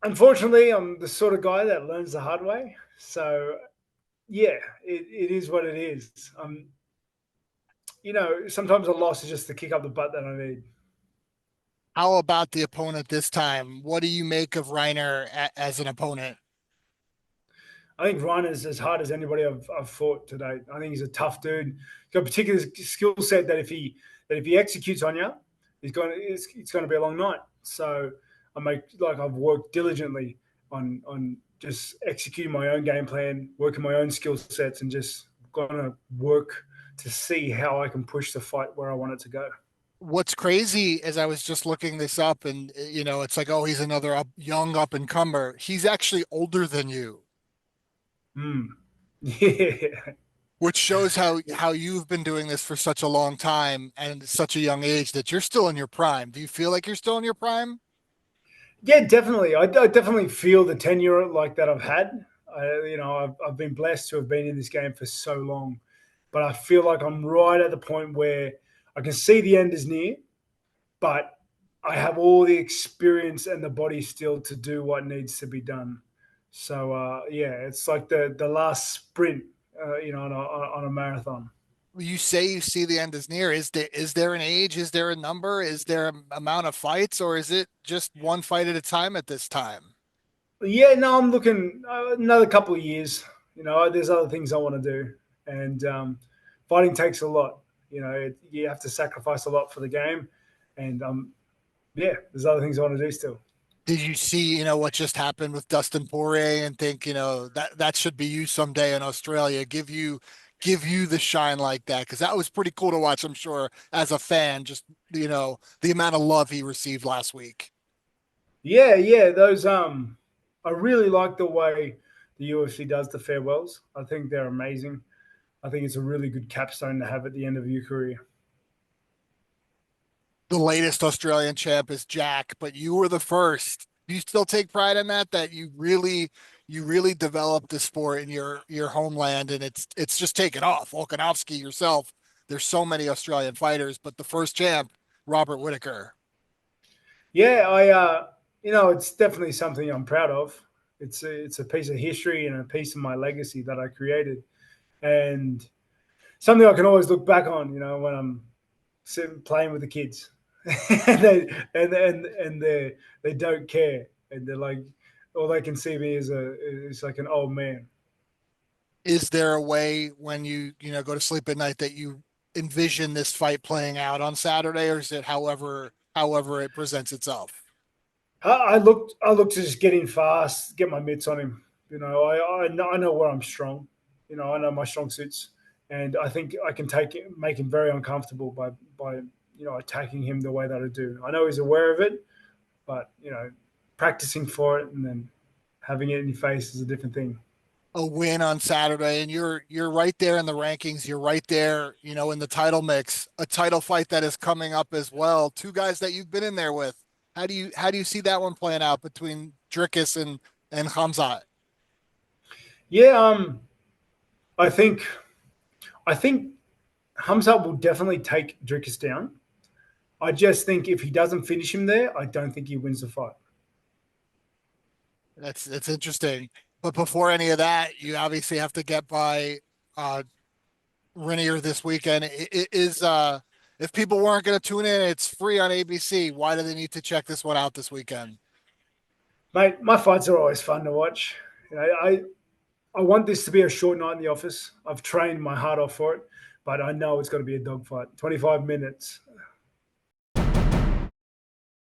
Unfortunately, I'm the sort of guy that learns the hard way. So yeah, it is what it is. Sometimes a loss is just to kick up the butt that I need. How about the opponent this time? What do you make of Reiner as an opponent? I think Ryan is as hard as anybody I've fought to date. I think he's a tough dude. He's got a particular skill set that if he executes on you, it's going to be a long night. So I've worked diligently on just executing my own game plan, working my own skill sets, and just going to work to see how I can push the fight where I want it to go. What's crazy is I was just looking this up and it's like, oh, he's another young up and comer. He's actually older than you, Mm. Yeah. which shows how you've been doing this for such a long time and at such a young age that you're still in your prime. Do you feel like you're still in your prime? Yeah, definitely. I definitely feel the tenure like that I've had. I've been blessed to have been in this game for so long, but I feel like I'm right at the point where I can see the end is near, but I have all the experience and the body still to do what needs to be done. So yeah, it's like the last sprint, on a marathon. You say you see the end is near. Is there an age? Is there a number? Is there an amount of fights, or is it just one fight at a time at this time? Yeah, no, I'm looking another couple of years. There's other things I want to do, and fighting takes a lot. You have to sacrifice a lot for the game, and yeah, there's other things I want to do still. Did you see, what just happened with Dustin Poirier and think, that should be you someday in Australia, give you the shine like that? Because that was pretty cool to watch, I'm sure, as a fan, just the amount of love he received last week. Yeah, yeah, those I really like the way the UFC does the farewells. I think they're amazing. I think it's a really good capstone to have at the end of your career. The latest Australian champ is Jack, but you were the first. Do you still take pride in that you really developed the sport in your homeland and it's just taken off. Volkanovski yourself, there's so many Australian fighters, but the first champ, Robert Whittaker. Yeah, it's definitely something I'm proud of. It's a piece of history and a piece of my legacy that I created, and something I can always look back on. When I'm sitting playing with the kids, and they don't care, and they're like, all they can see me is like an old man. Is there a way when you go to sleep at night that you envision this fight playing out on Saturday, or is it however it presents itself? I look to just get in fast, get my mitts on him. I know where I'm strong. I know my strong suits, and I think I can make him very uncomfortable by attacking him the way that I do. I know he's aware of it, but practicing for it and then having it in your face is a different thing. A win on Saturday and you're right there in the rankings. You're right there, in the title mix. A title fight that is coming up as well. Two guys that you've been in there with. How do you see that one playing out between Dricus and Hamzat? Yeah, I think I think Hamza will definitely take Dricus down. I just think if he doesn't finish him there, I don't think he wins the fight. That's interesting. But before any of that, you obviously have to get by uh Renier this weekend. If people weren't going to tune in, it's free on ABC. Why do they need to check this one out this weekend? Mate, my fights are always fun to watch. I want this to be a short night in the office. I've trained my heart off for it, but I know it's got to be a dogfight. 25 minutes.